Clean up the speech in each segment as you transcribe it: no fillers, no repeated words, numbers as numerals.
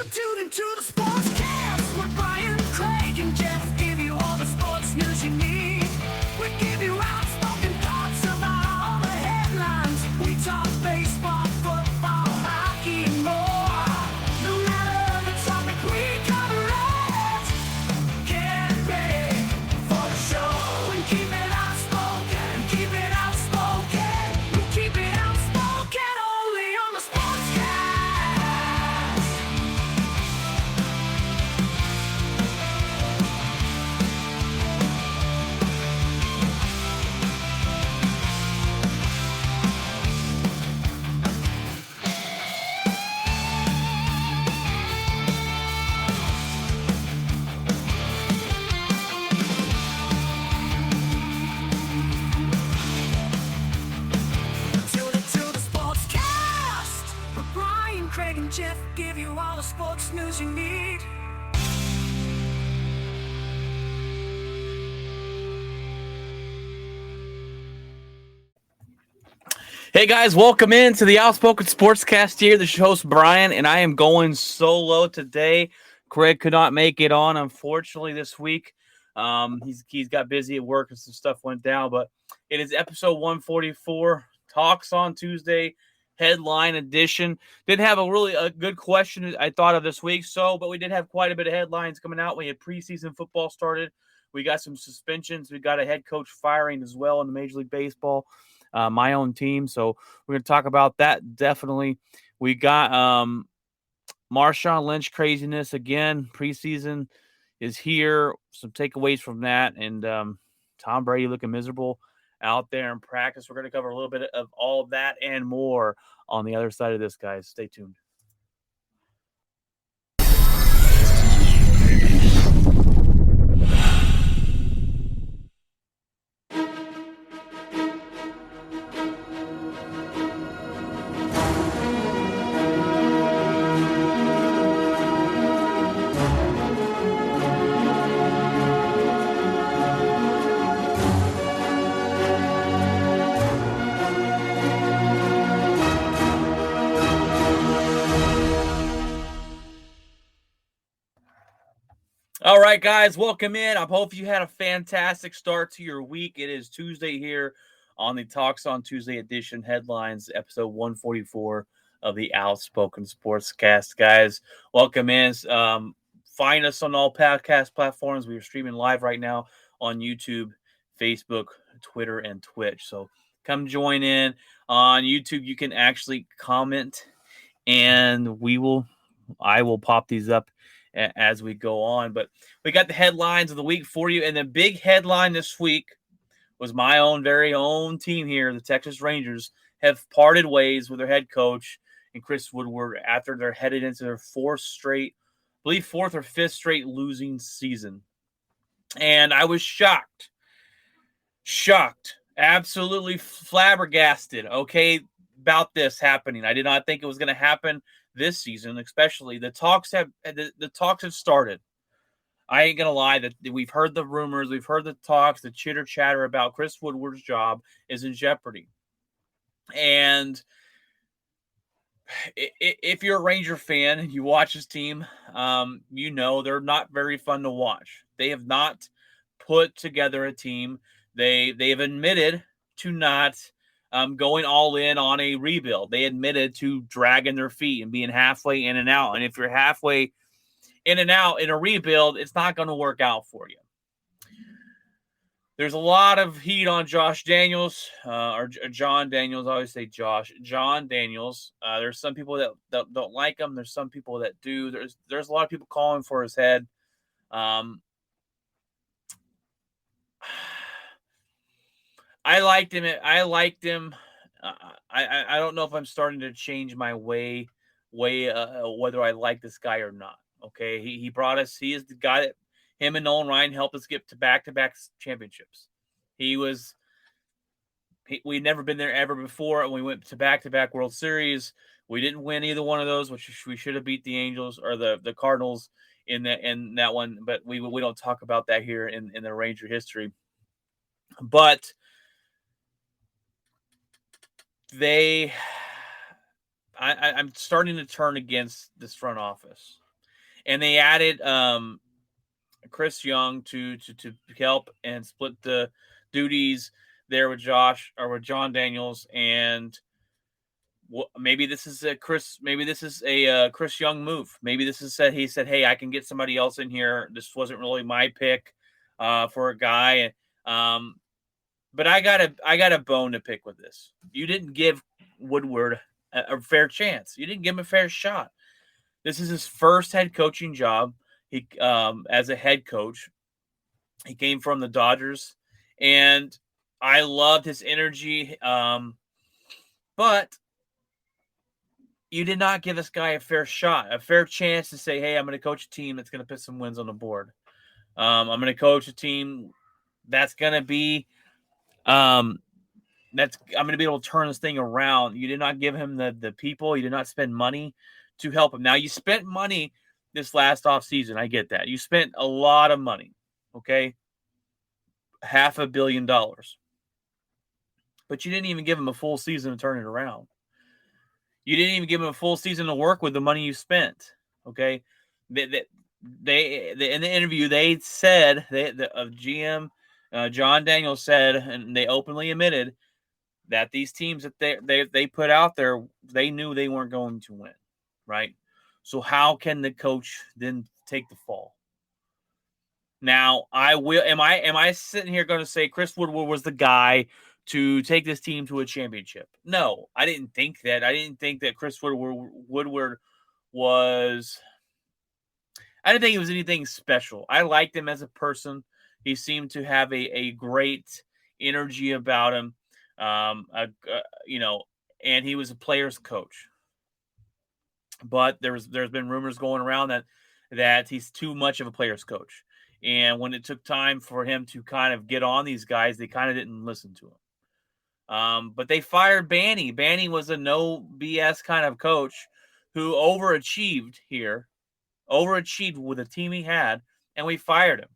You tune into the Sportscast with Brian, Craig, and Jeff. Give you all the sports news you need. We give you outspoken thoughts about all the headlines. We talk baseball, football, hockey, and more. No matter the topic, we cover it. Get ready for the show and keep it outspoken. Keep it outspoken. We keep it outspoken only on the Sportscast. Tune into the Sportscast with Brian, Craig, and Jeff. Give you all the sports news you need. Hey guys, welcome in to the Outspoken Sportscast here. This is your host Brian, and I am going solo today. Craig could not make it on, unfortunately, this week. He's got busy at work and some stuff went down, but it is episode 144, Talks on Tuesday, headline edition. Did have a good question I thought of this week, but we did have quite a bit of headlines coming out. We had preseason football started. We got some suspensions. We got a head coach firing as well in the Major League Baseball. My own team. So we're going to talk about that. Definitely. We got Marshawn Lynch craziness again. Preseason is here. Some takeaways from that. And Tom Brady looking miserable out there in practice. We're going to cover a little bit of all of that and more on the other side of this, guys. Stay tuned. All right, guys, welcome in. I hope you had a fantastic start to your week. It is Tuesday here on the Talks on Tuesday edition headlines, episode 144 of the Outspoken Sportscast. Guys, welcome in. Find us on all podcast platforms. We are streaming live right now on YouTube, Facebook, Twitter, and Twitch. So come join in. On YouTube, you can actually comment, and I will pop these up as we go on. But we got the headlines of the week for you. And the big headline this week was my own very own team here. The Texas Rangers have parted ways with their head coach and Chris Woodward after they're headed into their fourth or fifth straight losing season. And I was shocked, absolutely flabbergasted, about this happening. I did not think it was going to happen this season, especially. The talks have started. I ain't gonna lie that we've heard the rumors, we've heard the talks, the chitter chatter about Chris Woodward's job is in jeopardy. And if you're a Ranger fan and you watch his team, you know they're not very fun to watch. They have not put together a team. They have admitted to not going all in on a rebuild. They admitted to dragging their feet and being halfway in and out. And if you're halfway in and out in a rebuild, it's not going to work out for you. There's a lot of heat on Josh Daniels, or John Daniels. I always say Josh. John Daniels. There's some people that don't like him. There's some people that do. There's a lot of people calling for his head. I liked him. I don't know if I'm starting to change my way whether I like this guy or not. Okay, he brought us. He is the guy that him and Nolan Ryan helped us get to back-to-back championships. We'd never been there ever before, and we went to back-to-back World Series. We didn't win either one of those, which we should have beat the Angels or the Cardinals in that one. But we don't talk about that here in the Ranger history. But I'm starting to turn against this front office. And they added Chris Young to help and split the duties there with Josh or with John Daniels. And maybe this is a Chris Chris Young move. Maybe this is he said, hey, I can get somebody else in here. This wasn't really my pick for a guy. But I got a bone to pick with this. You didn't give Woodward a fair chance. You didn't give him a fair shot. This is his first head coaching job. He as a head coach. He came from the Dodgers, and I loved his energy. But you did not give this guy a fair shot, a fair chance to say, hey, I'm going to coach a team that's going to put some wins on the board. I'm going to coach a team that's going to be I'm going to be able to turn this thing around. You did not give him the people. You did not spend money to help him. Now, you spent money this last offseason. I get that. You spent a lot of money, okay? $500 million. But you didn't even give him a full season to turn it around. You didn't even give him a full season to work with the money you spent, okay? They in the interview, they said, GM John Daniels said, and they openly admitted, that these teams that they put out there, they knew they weren't going to win, right? So how can the coach then take the fall? Now, am I sitting here going to say Chris Woodward was the guy to take this team to a championship? No, I didn't think that. I didn't think that Chris Woodward was. I didn't think he was anything special. I liked him as a person. He seemed to have a great energy about him. And he was a player's coach. But there's been rumors going around that he's too much of a player's coach. And when it took time for him to kind of get on these guys, they kind of didn't listen to him. But they fired Banny. Banny was a no BS kind of coach who overachieved with the team he had, and we fired him.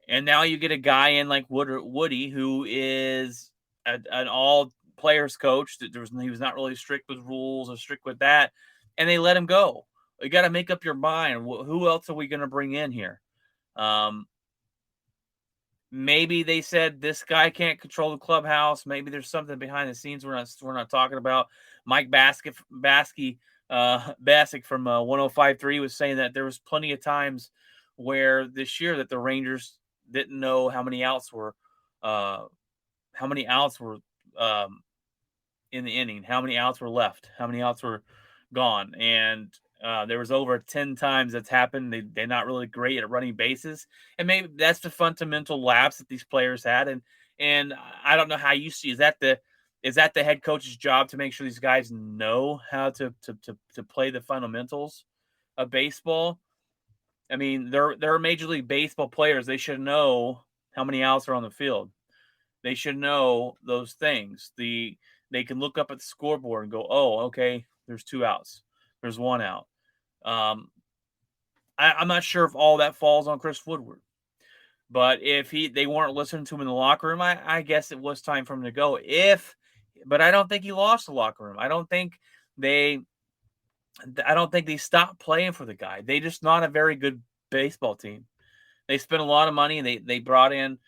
And now you get a guy in like Woody, who is an all players coach. He was not really strict with rules or strict with that, and they let him go. You got to make up your mind. Who else are we going to bring in here? Maybe they said this guy can't control the clubhouse. Maybe there's something behind the scenes we're not talking about. Mike Bassick from 105.3 was saying that there was plenty of times where this year that the Rangers didn't know how many outs were in the inning, how many outs were left, how many outs were gone, and there was over 10 times that's happened. They're not really great at running bases, and maybe that's the fundamental lapse that these players had. And I don't know how you see. Is that the head coach's job to make sure these guys know how to play the fundamentals of baseball? I mean, they're Major League Baseball players. They should know how many outs are on the field. They should know those things. They can look up at the scoreboard and go, oh, okay, there's 2 outs. There's 1 out. I'm not sure if all that falls on Chris Woodward. But if they weren't listening to him in the locker room, I guess it was time for him to go. But I don't think he lost the locker room. I don't think they stopped playing for the guy. They just not a very good baseball team. They spent a lot of money. They brought in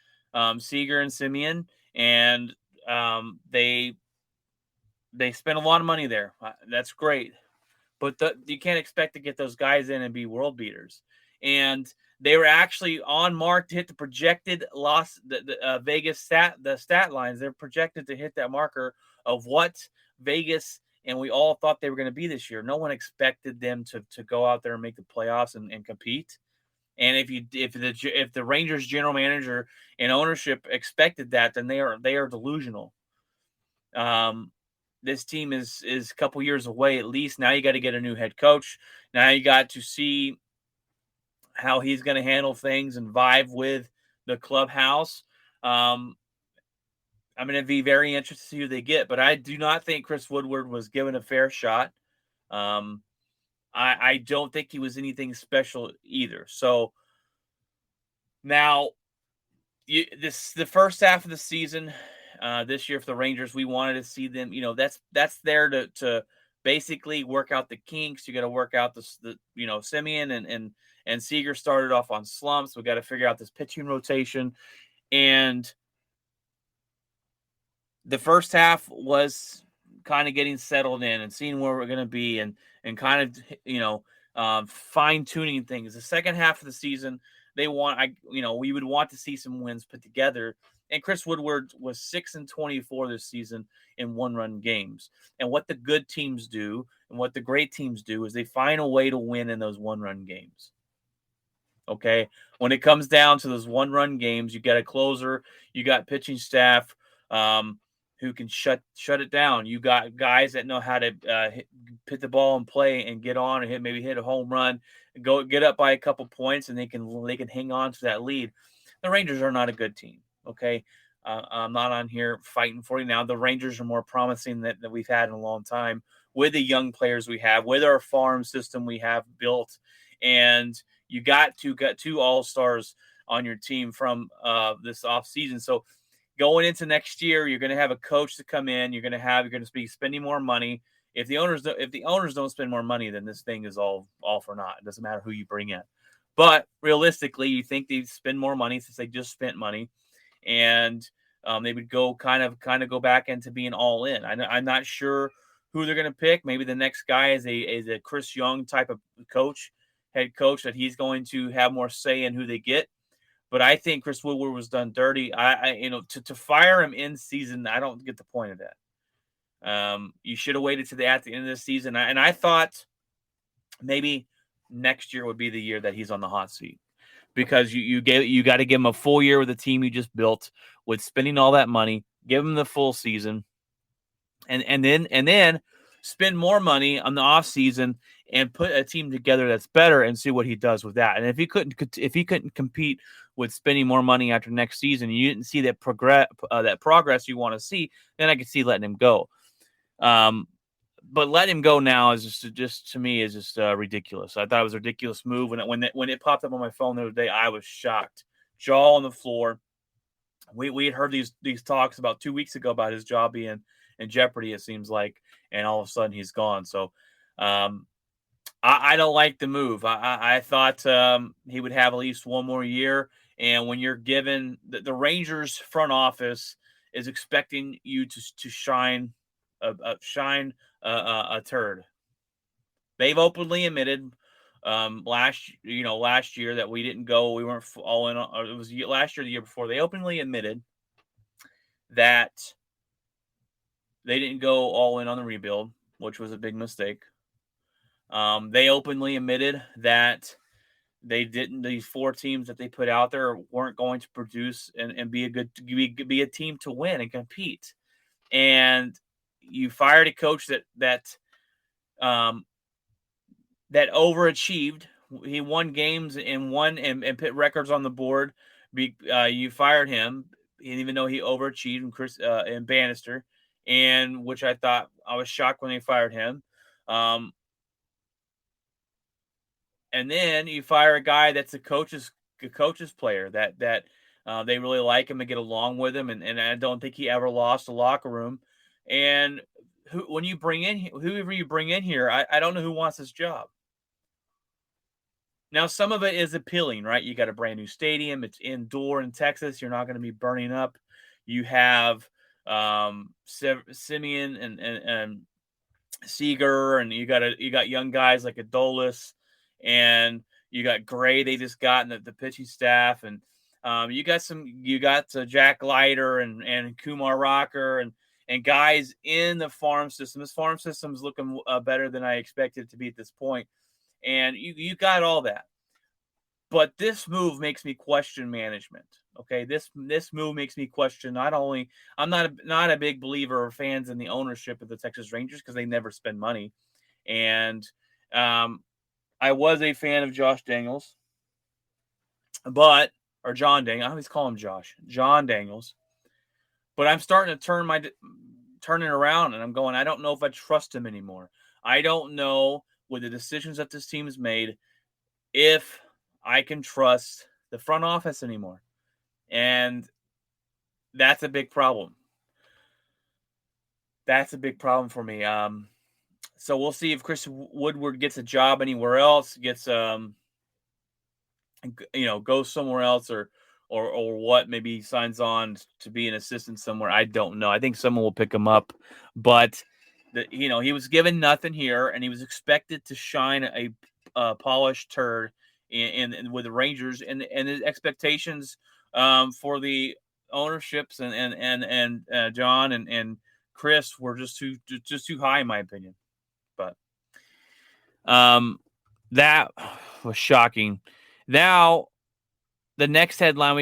Seager and Simeon, and they spent a lot of money there. That's great. But you can't expect to get those guys in and be world beaters. And they were actually on mark to hit the projected loss, the Vegas stat lines. They're projected to hit that marker of what Vegas and we all thought they were going to be this year. No one expected them to go out there and make the playoffs and compete. And if the Rangers general manager and ownership expected that, then they are delusional. This team is a couple years away at least. Now you got to get a new head coach. Now you got to see how he's going to handle things and vibe with the clubhouse. I'm going to be very interested to see who they get, but I do not think Chris Woodward was given a fair shot. I don't think he was anything special either. So now the first half of the season this year for the Rangers, we wanted to see them, that's there to basically work out the kinks. You got to work out Simeon and Seager started off on slumps. We got to figure out this pitching rotation. And the first half was kind of getting settled in and seeing where we're going to be and kind of, fine tuning things. The second half of the season, we would want to see some wins put together. And Chris Woodward was 6-24 this season in one-run games. And what the good teams do and what the great teams do is they find a way to win in those one-run games. Okay, when it comes down to those one-run games, you got a closer, you got pitching staff who can shut it down. You got guys that know how to hit the ball and play and get on and hit a home run, go get up by a couple points, and they can hang on to that lead. The Rangers are not a good team. Okay, I'm not on here fighting for you now. The Rangers are more promising that we've had in a long time with the young players we have, with our farm system we have built, and you got two all-stars on your team from this offseason. So going into next year, you're going to have a coach to come in. You're going to be spending more money. If the owners don't spend more money, then this thing is all for naught. It doesn't matter who you bring in. But realistically, you think they spend more money since they just spent money, and they would go kind of go back into being all in. I'm not sure who they're going to pick. Maybe the next guy is a Chris Young type of head coach, that he's going to have more say in who they get. But I think Chris Woodward was done dirty. To fire him in season, I don't get the point of that. You should have waited to at the end of the season. And I thought maybe next year would be the year that he's on the hot seat, because you got to give him a full year with the team you just built, with spending all that money. Give him the full season, and then spend more money on the off season and put a team together that's better and see what he does with that. And if he couldn't compete with spending more money after next season, you didn't see that progress you want to see, then I could see letting him go. But letting him go now is just to me is just ridiculous. I thought it was a ridiculous move when it popped up on my phone the other day. I was shocked, jaw on the floor. We had heard these talks about 2 weeks ago about his job being in jeopardy, it seems like, and all of a sudden he's gone. So I don't like the move. I thought he would have at least one more year. And when you're given the Rangers front office is expecting you to shine a turd. They've openly admitted last year that we didn't go. We weren't all in. Or it was last year, the year before. They openly admitted that they didn't go all in on the rebuild, which was a big mistake. They openly admitted that these four teams that they put out there weren't going to produce and be a team to win and compete. And you fired a coach that overachieved. He won games and put records on the board. You fired him, even though he overachieved, and Bannister, and which I was shocked when they fired him. And then you fire a guy that's a coach's player that they really like him and get along with him, and I don't think he ever lost a locker room. And whoever you bring in here, I don't know who wants this job. Now, some of it is appealing, right? You got a brand new stadium. It's indoor in Texas. You're not going to be burning up. You have Simeon and Seager, and you got young guys like Adolis, and you got Gray. They just got in the pitching staff, and you got Jack Leiter and Kumar Rocker and guys in the farm system. This farm system is looking better than I expected it to be at this point. And you got all that. But this move makes me question management. Okay, this move makes me question not only I'm not a big believer or fans in the ownership of the Texas Rangers because they never spend money. And I was a fan of Josh Daniels. Or John Daniels. I always call him Josh. John Daniels. But I'm starting to turn it around, and I'm going, I don't know if I trust him anymore. I don't know, with the decisions that this team has made, if I can trust the front office anymore. And that's a big problem. That's a big problem for me. So we'll see if Chris Woodward gets a job anywhere else, gets goes somewhere else, or what. Maybe he signs on to be an assistant somewhere. I don't know. I think someone will pick him up, but he was given nothing here, and he was expected to shine polished turd in with the Rangers, and his expectations for the ownerships and John and Chris were just too high in my opinion. But that was shocking. Now, the next headline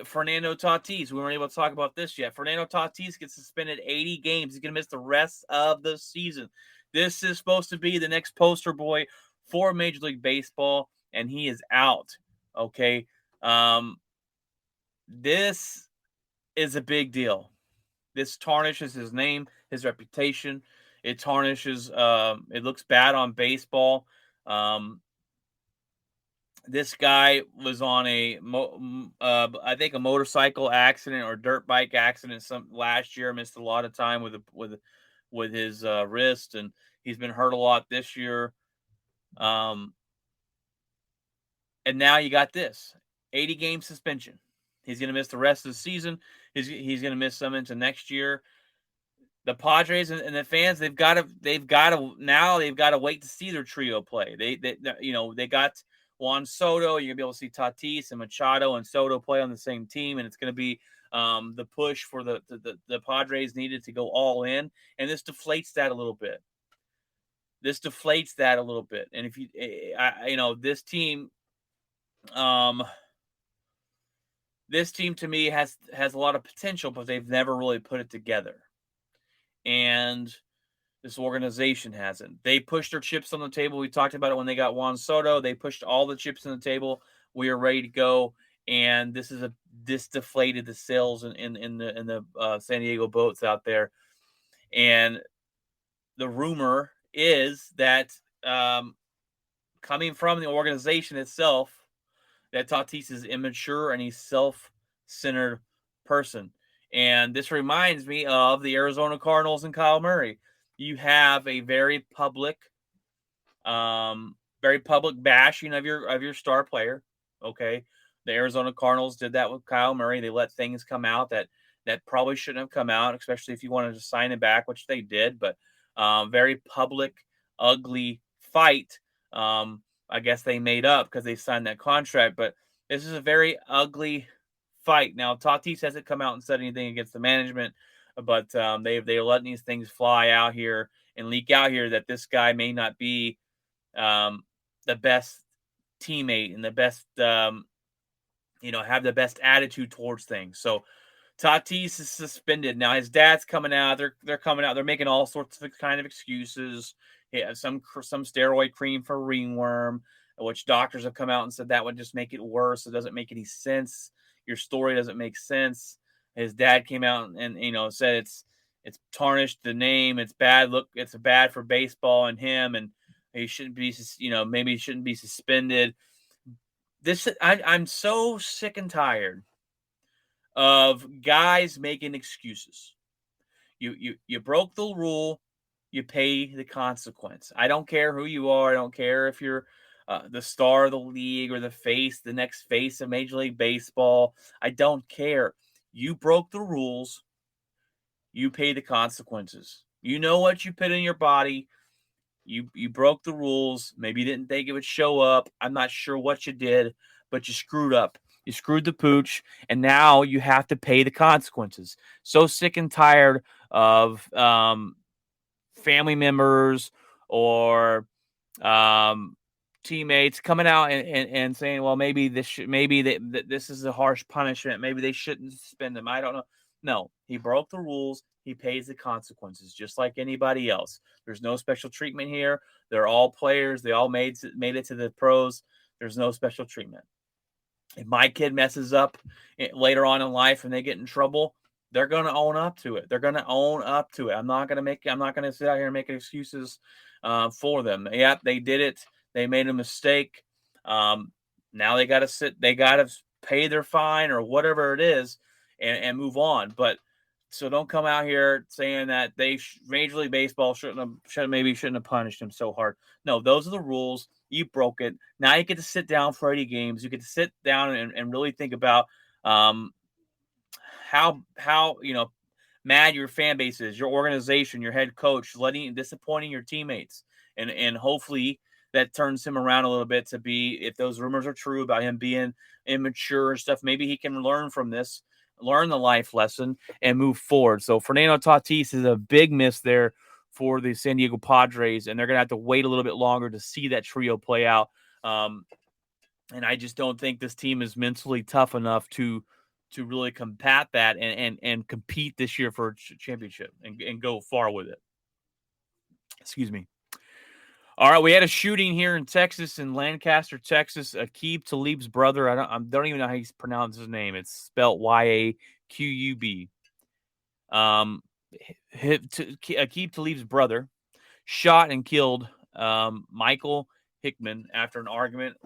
Fernando Tatis. We weren't able to talk about this yet. Fernando Tatis gets suspended 80 games. He's going to miss the rest of the season. This is supposed to be the next poster boy for Major League Baseball, and he is out. Okay. This is a big deal. This tarnishes his name, his reputation. It tarnishes, it looks bad on baseball. This guy was on I think a motorcycle accident or dirt bike accident last year. Missed a lot of time with his wrist, and he's been hurt a lot this year. And now you got this 80-game suspension. He's going to miss the rest of the season. He's going to miss some into next year. The Padres and the fans, they've got to wait to see their trio play. They got Juan Soto. You're gonna be able to see Tatis and Machado and Soto play on the same team, and it's going to be the push for the Padres needed to go all in, and this deflates that a little bit. And if this team, to me has a lot of potential, but they've never really put it together. And this organization hasn't. They pushed their chips on the table. We talked about it when they got Juan Soto. They pushed all the chips on the table. We are ready to go. And this deflated the sales in the San Diego boats out there. And the rumor is that coming from the organization itself, that Tatis is immature and he's self-centered person. And this reminds me of the Arizona Cardinals and Kyle Murray. You have a very public bashing of your star player. Okay, the Arizona Cardinals did that with Kyle Murray. They let things come out that probably shouldn't have come out, especially if you wanted to sign him back, which they did. But very public, ugly fight. I guess they made up because they signed that contract. But this is a very ugly fight. Now, Tatis hasn't come out and said anything against the management, but they're letting these things fly out here and leak out here that this guy may not be the best teammate and the best, have the best attitude towards things. So Tatis is suspended. Now his dad's coming out. They're coming out. They're making all sorts of kind of excuses. Yeah, some steroid cream for ringworm, which doctors have come out and said that would just make it worse. It doesn't make any sense. Your story doesn't make sense. His dad came out and said it's tarnished the name. It's bad. Look, it's bad for baseball and him, and he shouldn't be. Maybe he shouldn't be suspended. I'm so sick and tired of guys making excuses. You broke the rule. You pay the consequence. I don't care who you are. I don't care if you're the star of the league or the next face of Major League Baseball. I don't care. You broke the rules. You pay the consequences. You know what you put in your body. You broke the rules. Maybe you didn't think it would show up. I'm not sure what you did, but you screwed up. You screwed the pooch, and now you have to pay the consequences. So sick and tired of family members or teammates coming out and saying, well, maybe this is a harsh punishment. Maybe they shouldn't suspend him. I don't know. No, he broke the rules. He pays the consequences just like anybody else. There's no special treatment here. They're all players. They all made it to the pros. There's no special treatment. If my kid messes up later on in life and they get in trouble, they're going to own up to it. I'm not going to sit out here and make excuses for them. Yep, they did it. They made a mistake. Now they got to pay their fine or whatever it is and move on. But So don't come out here saying that Major League Baseball shouldn't have punished him so hard. No, those are the rules. You broke it. Now you get to sit down for 80 games. You get to sit down and really think about how mad your fan base is, your organization, your head coach, disappointing your teammates, and hopefully that turns him around a little bit to be, if those rumors are true about him being immature and stuff, maybe he can learn from this, learn the life lesson, and move forward. So Fernando Tatis is a big miss there for the San Diego Padres, and they're going to have to wait a little bit longer to see that trio play out. And I just don't think this team is mentally tough enough to really combat that and compete this year for a championship and go far with it. Excuse me. All right, we had a shooting here in Texas, in Lancaster, Texas. Aqib Talib's brother, I don't even know how you pronounce his name. It's spelled Yaqub. Aqib Talib's brother shot and killed Michael Hickman after an argument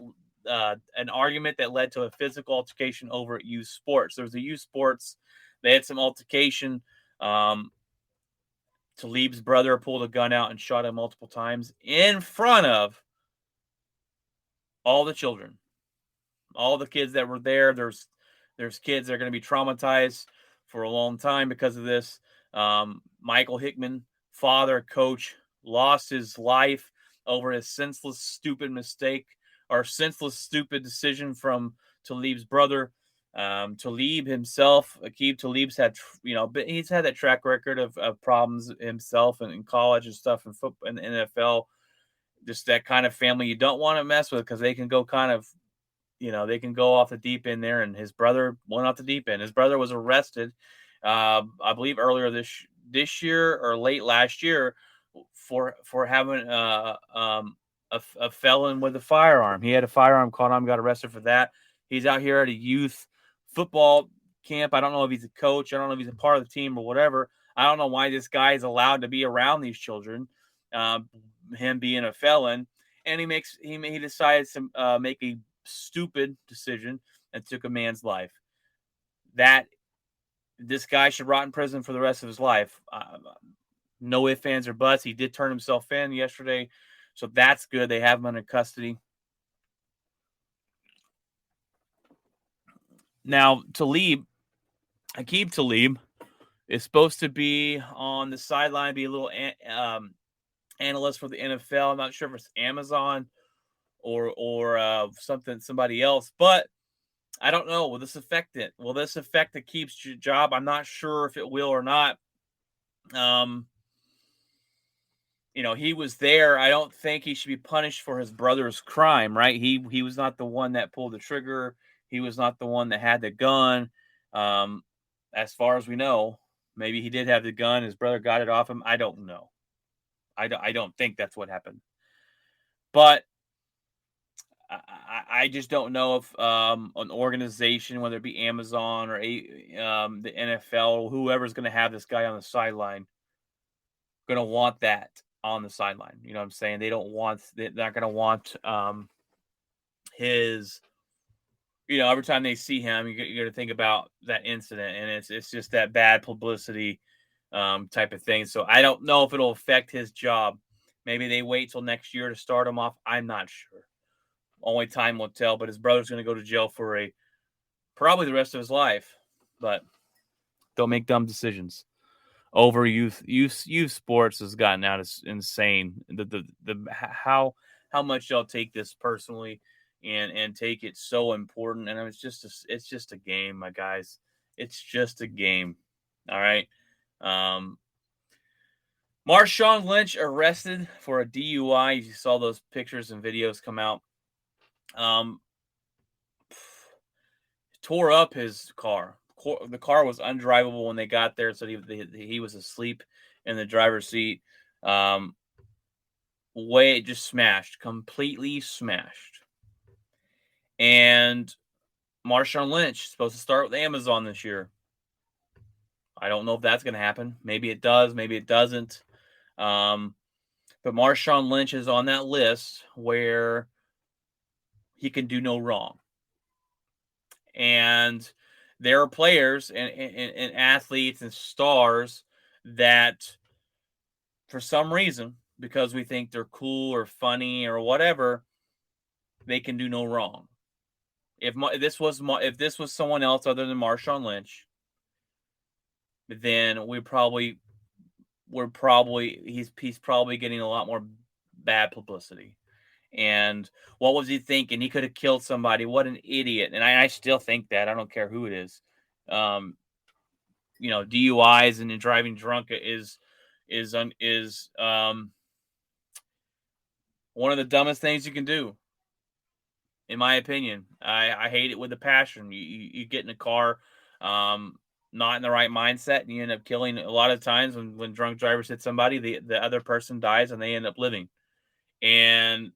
that led to a physical altercation over at youth sports. There was a youth sports. They had some altercation. Talib's brother pulled a gun out and shot him multiple times in front of all the children, all the kids that were there. There's kids that are going to be traumatized for a long time because of this. Michael Hickman, father, coach, lost his life over his senseless, stupid mistake or senseless, stupid decision from Talib's brother. Talib himself, Aqib Talib's had, he's had that track record of problems himself and in college and stuff and football and NFL. Just that kind of family you don't want to mess with because they can go kind of, they can go off the deep end there. And his brother went off the deep end. His brother was arrested, I believe earlier this year or late last year for having a felon with a firearm. He had a firearm caught on him, got arrested for that. He's out here at a youth football camp. I don't know if he's a coach. I don't know if he's a part of the team or whatever. I don't know why this guy is allowed to be around these children, him being a felon. And he decided to make a stupid decision and took a man's life. That this guy should rot in prison for the rest of his life. No ifs, ands, or buts. He did turn himself in yesterday, so that's good. They have him under custody. Now, Aqib Talib is supposed to be on the sideline, be a little analyst for the NFL. I'm not sure if it's Amazon or somebody else, but I don't know. Will this affect it? Will this affect Aqib's job? I'm not sure if it will or not. He was there. I don't think he should be punished for his brother's crime, right? He was not the one that pulled the trigger. He was not the one that had the gun. As far as we know, maybe he did have the gun. His brother got it off him. I don't know. I don't think that's what happened. But I just don't know if an organization, whether it be Amazon or the NFL, whoever's going to have this guy on the sideline, going to want that on the sideline. You know what I'm saying? They're not going to want his, every time they see him, you got to think about that incident, and it's just that bad publicity type of thing. So I don't know if it'll affect his job. Maybe they wait till next year to start him off. I'm not sure. Only time will tell, but his brother's going to go to jail for probably the rest of his life. But don't make dumb decisions. Over youth sports has gotten out of insane. How much y'all take this personally and take it so important. And it's just a game, my guys. It's just a game. All right. Marshawn Lynch arrested for a DUI. You saw those pictures and videos come out. Tore up his car. The car was undrivable when they got there, so he was asleep in the driver's seat. Just smashed, completely smashed. And Marshawn Lynch is supposed to start with Amazon this year. I don't know if that's going to happen. Maybe it does, maybe it doesn't. But Marshawn Lynch is on that list where he can do no wrong. And there are players and athletes and stars that, for some reason, because we think they're cool or funny or whatever, they can do no wrong. If this was someone else other than Marshawn Lynch, then we're probably he's probably getting a lot more bad publicity. And what was he thinking? He could have killed somebody. What an idiot! And I still think that. I don't care who it is. DUIs and driving drunk is one of the dumbest things you can do, in my opinion. I hate it with a passion. You get in a car, not in the right mindset, and you end up killing. A lot of times when drunk drivers hit somebody, the other person dies and they end up living. And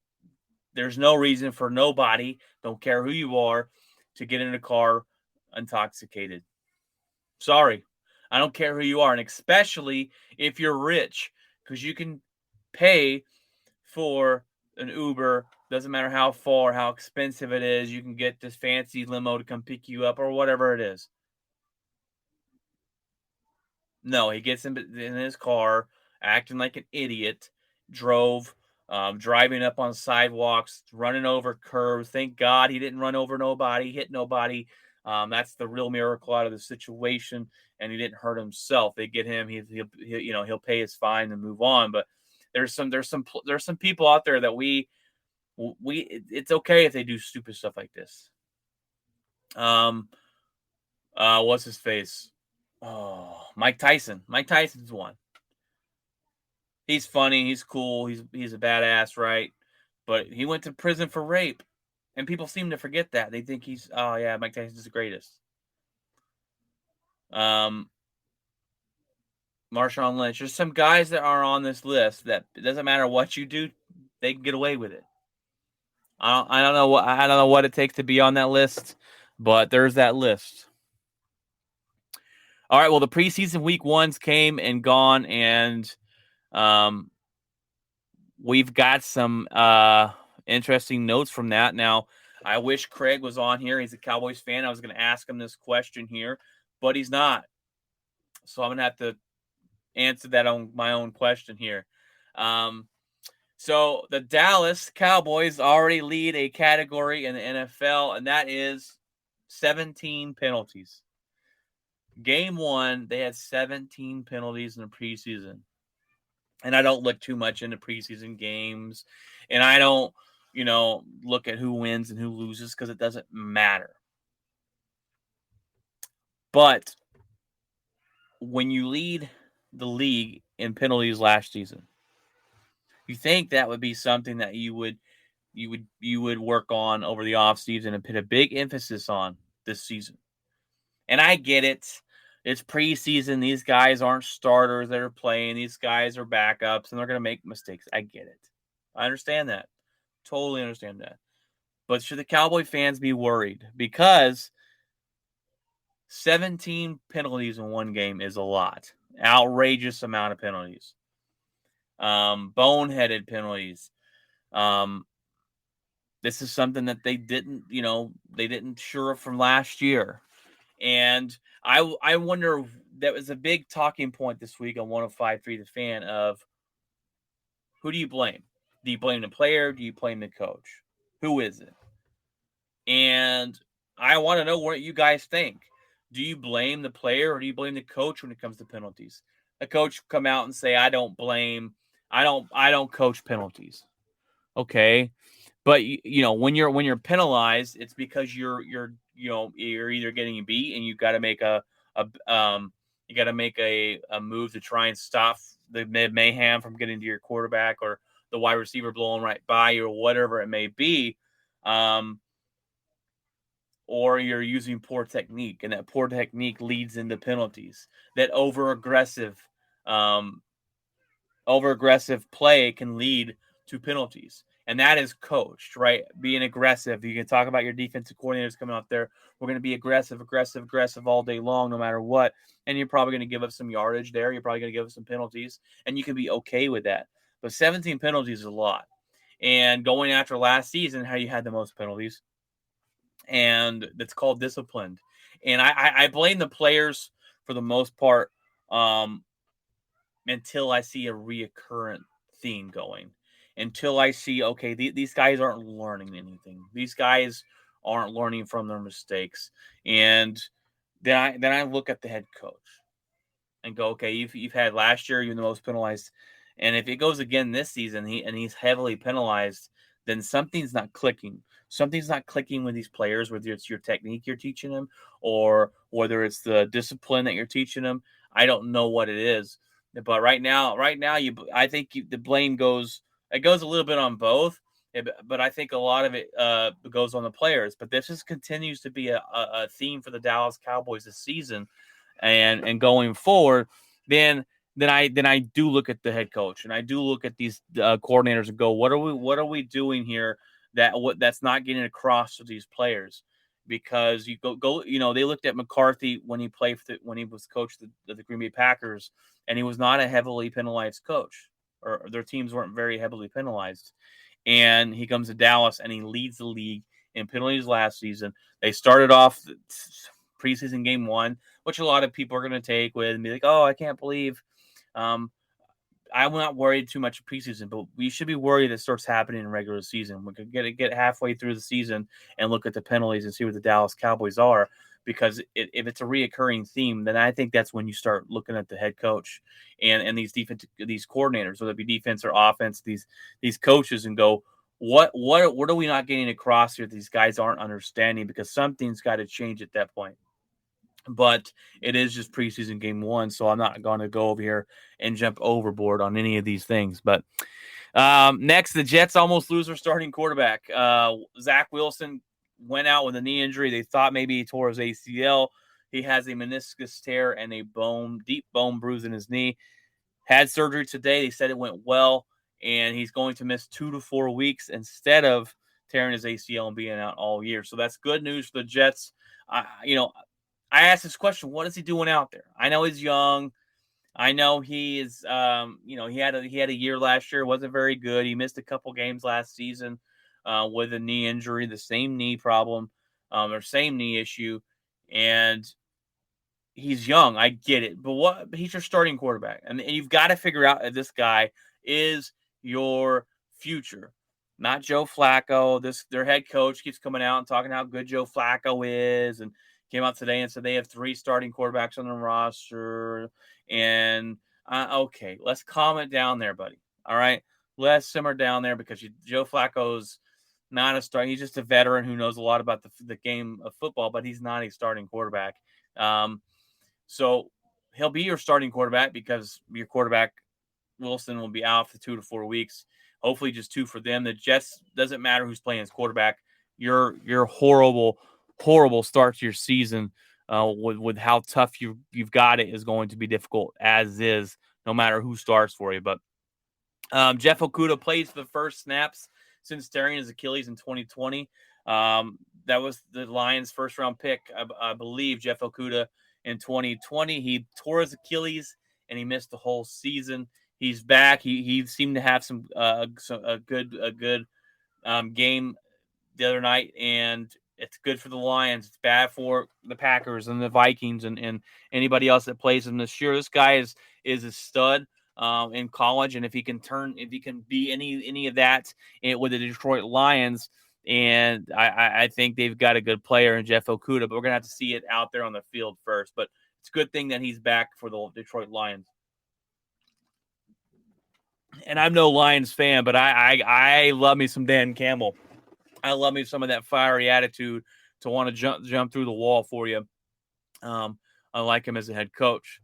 there's no reason for nobody, don't care who you are, to get in a car intoxicated. Sorry. I don't care who you are, and especially if you're rich, because you can pay for an Uber. Doesn't matter how far, how expensive it is. You can get this fancy limo to come pick you up or whatever it is. No, he gets in his car, acting like an idiot, driving up on sidewalks, running over curbs. Thank God he didn't run over nobody, hit nobody. That's the real miracle out of the situation, and he didn't hurt himself. They get him; he'll pay his fine and move on. But there's some people out there that it's okay if they do stupid stuff like this. What's his face? Oh, Mike Tyson. Mike Tyson's one. He's funny. He's cool. He's a badass, right? But he went to prison for rape, and people seem to forget that. They think Mike Tyson's the greatest. Marshawn Lynch. There's some guys that are on this list that it doesn't matter what you do, they can get away with it. I don't know what it takes to be on that list, but there's that list. All right, well, the preseason week ones came and gone, and we've got some interesting notes from that. Now, I wish Craig was on here. He's a Cowboys fan. I was going to ask him this question here, but he's not. So I'm going to have to answer that on my own question here. So the Dallas Cowboys already lead a category in the NFL, and that is 17 penalties. Game 1, they had 17 penalties in the preseason. And I don't look too much into preseason games. And I don't, look at who wins and who loses because it doesn't matter. But when you lead the league in penalties last season, you think that would be something that you would work on over the offseason and put a big emphasis on this season. And I get it. It's preseason. These guys aren't starters that are playing. These guys are backups, and they're going to make mistakes. I get it. I understand that. Totally understand that. But should the Cowboy fans be worried? Because 17 penalties in one game is a lot. Outrageous amount of penalties. Boneheaded penalties. This is something that they didn't shore up from last year. And I wonder, that was a big talking point this week on 105.3 The Fan of who do you blame? Do you blame the player? Do you blame the coach? Who is it? And I want to know what you guys think. Do you blame the player or do you blame the coach when it comes to penalties? The coach come out and say, I don't coach penalties. Okay. But when you're penalized, it's because you're either getting beat and you've got to make a move to try and stop the mayhem from getting to your quarterback or the wide receiver blowing right by you or whatever it may be. Or you're using poor technique, and that poor technique leads into penalties. That over-aggressive play can lead to penalties. And that is coached, right? Being aggressive. You can talk about your defensive coordinators coming out there. We're going to be aggressive all day long, no matter what. And you're probably going to give up some yardage there. You're probably going to give up some penalties. And you can be okay with that. But 17 penalties is a lot. And going after last season, how you had the most penalties, and that's called disciplined. And I blame the players for the most part until I see a reoccurrent theme going. Until I see, okay, these guys aren't learning anything. These guys aren't learning from their mistakes. And then I look at the head coach and go, okay, you've had last year, you're the most penalized, and if it goes again this season, he's heavily penalized, then something's not clicking. Something's not clicking with these players, whether it's your technique you're teaching them or whether it's the discipline that you're teaching them. I don't know what it is, but right now, I think the blame goes. It goes a little bit on both, but I think a lot of it goes on the players. But this just continues to be a theme for the Dallas Cowboys this season and going forward, then I do look at the head coach and I do look at these coordinators and go, what are we doing here that's not getting across to these players? Because you go they looked at McCarthy when he played when he was coach of the Green Bay Packers, and he was not a heavily penalized coach, or their teams weren't very heavily penalized. And he comes to Dallas and he leads the league in penalties last season. They started off preseason game 1, which a lot of people are going to take with and be like, oh, I can't believe. I'm not worried too much preseason, but we should be worried that starts happening in regular season. We could get halfway through the season and look at the penalties and see what the Dallas Cowboys are, because if it's a reoccurring theme, then I think that's when you start looking at the head coach and these these coordinators, whether it be defense or offense, these coaches, and go, what are we not getting across here? These guys aren't understanding, because something's got to change at that point. But it is just preseason game 1, so I'm not going to go over here and jump overboard on any of these things. But next, the Jets almost lose their starting quarterback. Zach Wilson went out with a knee injury. They thought maybe he tore his ACL. He has a meniscus tear and a deep bone bruise in his knee. Had surgery today. They said it went well, and he's going to miss 2 to 4 weeks instead of tearing his ACL and being out all year. So that's good news for the Jets. I asked this question: what is he doing out there? I know he's young. I know he is. He had a year last year. Wasn't very good. He missed a couple games last season with a knee injury, the same knee problem, or same knee issue, and he's young. I get it, but he's your starting quarterback, and you've got to figure out if this guy is your future, not Joe Flacco. Their head coach keeps coming out and talking how good Joe Flacco is, and came out today and said they have 3 starting quarterbacks on the roster. And okay, let's calm it down there, buddy. All right, let's simmer down there, because Joe Flacco's not a star. He's just a veteran who knows a lot about the game of football, but he's not a starting quarterback. So he'll be your starting quarterback, because your quarterback Wilson will be out for 2 to 4 weeks. Hopefully just 2 for them. The Jets, doesn't matter who's playing as quarterback. Your horrible start to your season with how tough you've got it is going to be difficult, as is, no matter who starts for you. But Jeff Okudah plays for the first snaps since tearing his Achilles in 2020. That was the Lions' first-round pick, I believe, Jeff Okudah, in 2020. He tore his Achilles, and he missed the whole season. He's back. He seemed to have a good game the other night, and it's good for the Lions. It's bad for the Packers and the Vikings and anybody else that plays him this year. This guy is a stud in college, and if he can be any of that with the Detroit Lions, and I think they've got a good player in Jeff Okudah, but we're gonna have to see it out there on the field first. But it's a good thing that he's back for the Detroit Lions. And I'm no Lions fan, but I love me some Dan Campbell. I love me some of that fiery attitude to want to jump through the wall for you. I like him as a head coach.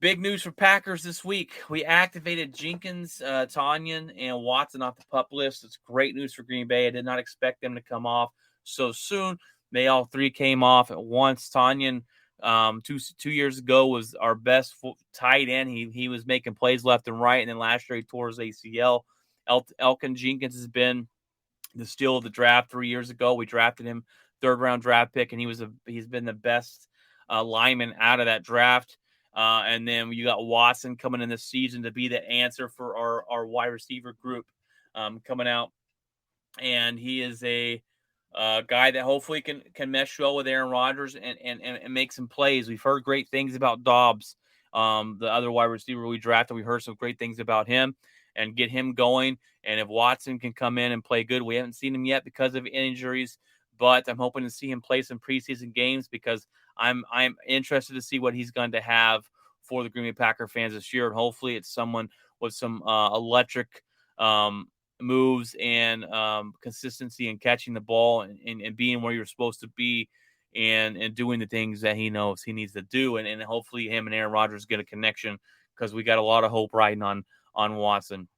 Big news for Packers this week. We activated Jenkins, Tanyan, and Watson off the PUP list. It's great news for Green Bay. I did not expect them to come off so soon. They all 3 came off at once. Tanyan, 2 years ago, was our best tight end. He was making plays left and right, and then last year he tore his ACL. Elkin Jenkins has been the steal of the draft 3 years ago. We drafted him 3rd-round draft pick, and he's been the best lineman out of that draft. And then you got Watson coming in this season to be the answer for our wide receiver group coming out. And he is a guy that hopefully can mesh well with Aaron Rodgers and make some plays. We've heard great things about Dobbs, the other wide receiver we drafted. We heard some great things about him and get him going. And if Watson can come in and play good, we haven't seen him yet because of injuries, but I'm hoping to see him play some preseason games because I'm interested to see what he's going to have for the Green Bay Packer fans this year. And hopefully it's someone with some electric moves and consistency in catching the ball and being where you're supposed to be and doing the things that he knows he needs to do. And hopefully him and Aaron Rodgers get a connection because we got a lot of hope riding on Watson.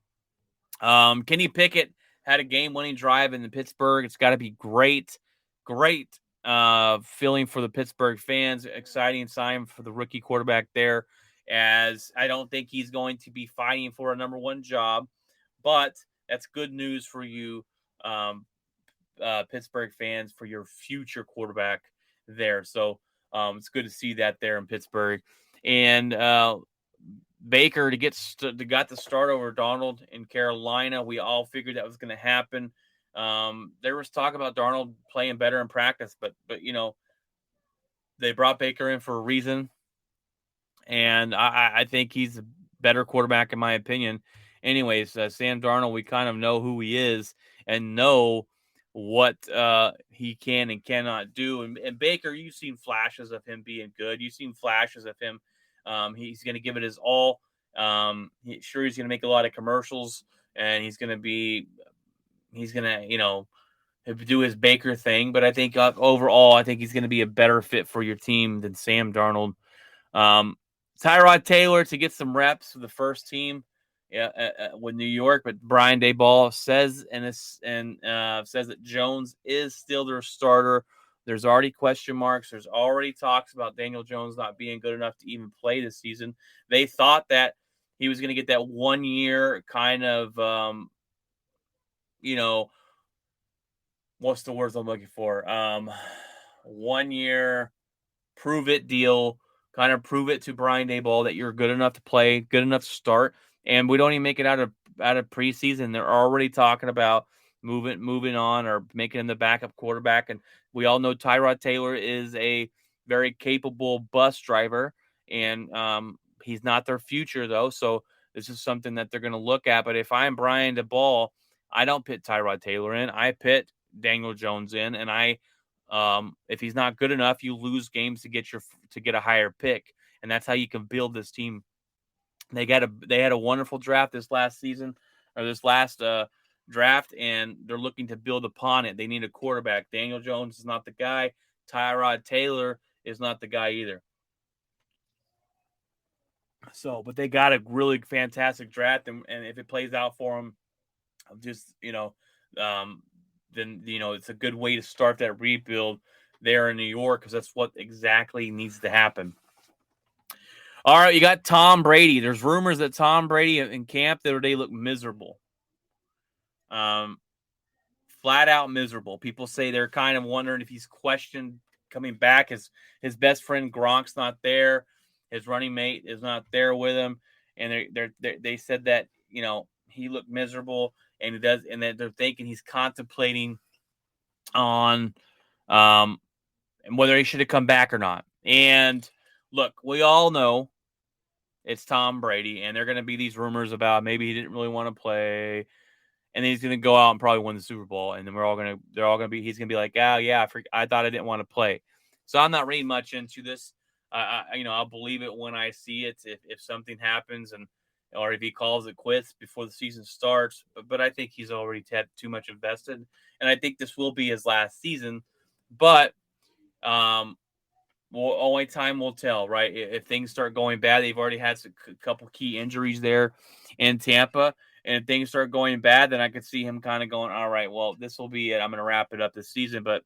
Kenny Pickett had a game-winning drive in Pittsburgh. It's got to be great feeling for the Pittsburgh fans. Exciting sign for the rookie quarterback there, as I don't think he's going to be fighting for a number one job, but that's good news for you, Pittsburgh fans, for your future quarterback there. So it's good to see that there in Pittsburgh. And Baker got the start over Darnold in Carolina. We all figured that was going to happen. There was talk about Darnold playing better in practice, but they brought Baker in for a reason, and I think he's a better quarterback in my opinion. Anyways, Sam Darnold, we kind of know who he is and know what he can and cannot do. And Baker, you've seen flashes of him being good. You've seen flashes of him. He's going to give it his all. He's going to make a lot of commercials, and he's going to do his Baker thing. But I think overall, I think he's going to be a better fit for your team than Sam Darnold. Tyrod Taylor to get some reps for the first team with New York, but Brian Daboll says says that Jones is still their starter. There's already question marks. There's already talks about Daniel Jones not being good enough to even play this season. They thought that he was going to get that 1 year kind of, what's the words I'm looking for? 1 year prove it deal, kind of prove it to Brian Daboll that you're good enough to play, good enough to start. And we don't even make it out of preseason. They're already talking about moving on or making him the backup quarterback. And we all know Tyrod Taylor is a very capable bus driver, and he's not their future though. So this is something that they're going to look at. But if I'm Brian Daboll, I don't pit Tyrod Taylor in. I pit Daniel Jones in, and if he's not good enough, you lose games to get a higher pick, and that's how you can build this team. They had a wonderful draft this last season, or this last draft, and they're looking to build upon it. They need a quarterback. Daniel Jones is not the guy. Tyrod Taylor is not the guy either. So, but they got a really fantastic draft, and if it plays out for them, then it's a good way to start that rebuild there in New York, because that's what exactly needs to happen. All right, you got Tom Brady. There's rumors that Tom Brady in camp the other day looked miserable. Flat out miserable. People say they're kind of wondering if he's questioned coming back. His best friend Gronk's not there. His running mate is not there with him, and they said that he looked miserable, and that they're thinking he's contemplating on whether he should have come back or not. And look, we all know it's Tom Brady, and there are going to be these rumors about maybe he didn't really want to play, and then he's going to go out and probably win the Super Bowl, and then he's going to be like, oh yeah, I thought I didn't want to play. So I'm not reading much into this. I'll believe it when I see it. If something happens, or if he calls it quits before the season starts, but I think he's already had too much invested, and I think this will be his last season. But only time will tell, right? If things start going bad, they've already had a couple key injuries there in Tampa, and if things start going bad, then I could see him kind of going, all right, well, this will be it. I'm going to wrap it up this season. But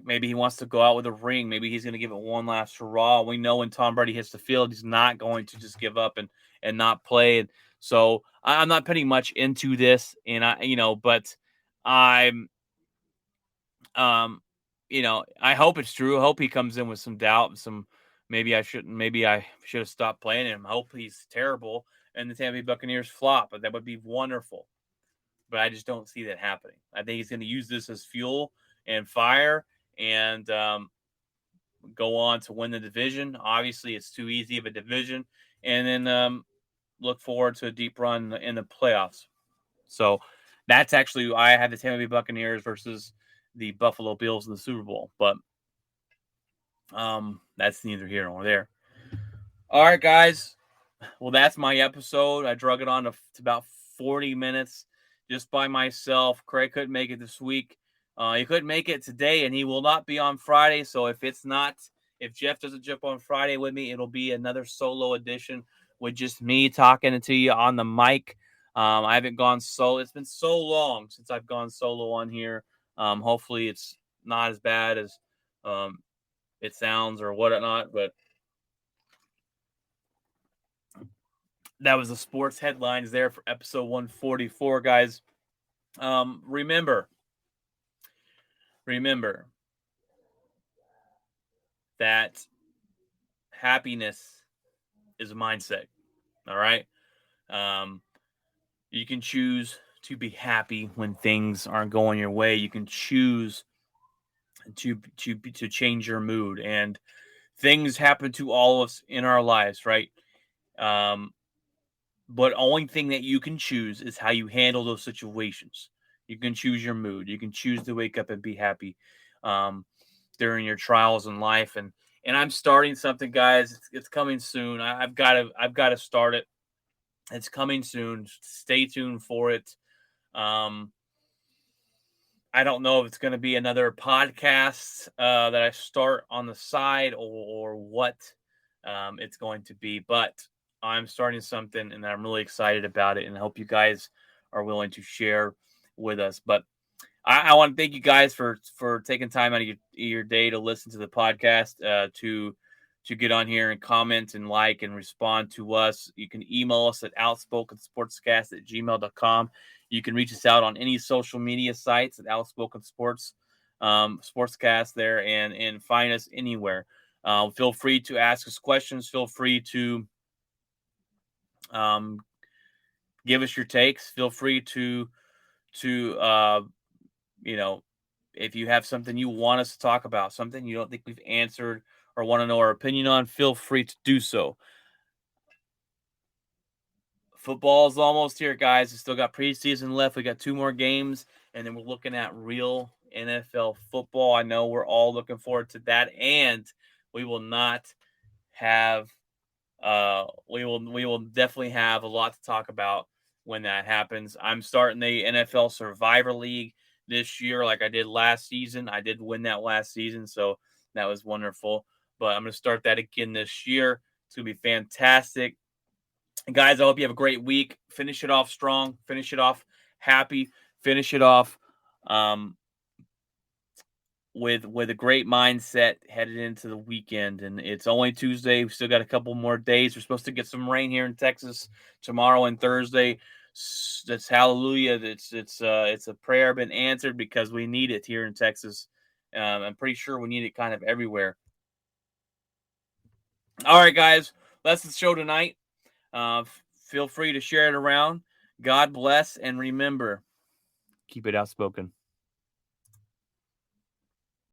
maybe he wants to go out with a ring. Maybe he's going to give it one last hurrah. We know when Tom Brady hits the field, he's not going to just give up and not play. And so I'm not putting much into this, and but I'm, I hope it's true. I hope he comes in with some doubt, maybe I should have stopped playing him. I hope he's terrible and the Tampa Bay Buccaneers flop, but that would be wonderful. but I just don't see that happening. I think he's going to use this as fuel and fire and go on to win the division. Obviously, it's too easy of a division, and then look forward to a deep run in the playoffs. So that's actually I have the Tampa Bay Buccaneers versus the Buffalo Bills in the Super Bowl, but that's neither here nor there. All right, guys. Well, that's my episode. I drug it on to about 40 minutes just by myself. Craig couldn't make it this week. He couldn't make it today, and he will not be on Friday. So if Jeff doesn't jump on Friday with me, it'll be another solo edition with just me talking to you on the mic. I haven't gone solo. It's been so long since I've gone solo on here. Hopefully it's not as bad as it sounds or whatnot, but that was the sports headlines there for episode 144, guys. Remember that happiness is a mindset. All right. You can choose to be happy when things aren't going your way. You can choose to change your mood, and things happen to all of us in our lives, right? But only thing that you can choose is how you handle those situations. You can choose your mood. You can choose to wake up and be happy during your trials in life. And I'm starting something, guys. It's coming soon. I've got to start it. It's coming soon. Stay tuned for it. I don't know if it's going to be another podcast that I start on the side or what it's going to be, but I'm starting something and I'm really excited about it, and I hope you guys are willing to share with us. But I want to thank you guys for taking time out of your day to listen to the podcast, to get on here and comment and like and respond to us. You can email us at outspokensportscast@gmail.com. You can reach us out on any social media sites at Outspoken Sports, Sportscast there, and find us anywhere. Feel free to ask us questions. Feel free to give us your takes. Feel free to if you have something you want us to talk about, something you don't think we've answered or want to know our opinion on, feel free to do so. Football is almost here, guys. We still got preseason left. We got 2 more games, and then we're looking at real NFL football. I know we're all looking forward to that, and we will not have we will definitely have a lot to talk about when that happens. I'm starting the NFL Survivor League this year like I did last season. I did win that last season, so that was wonderful. But I'm going to start that again this year. It's going to be fantastic. And guys, I hope you have a great week. Finish it off strong. Finish it off happy. Finish it off with a great mindset headed into the weekend. And it's only Tuesday. We've still got a couple more days. We're supposed to get some rain here in Texas tomorrow and Thursday. That's hallelujah. It's a prayer been answered because we need it here in Texas. I'm pretty sure we need it kind of everywhere. All right, guys, that's the show tonight. Feel free to share it around. God bless, and remember, keep it outspoken.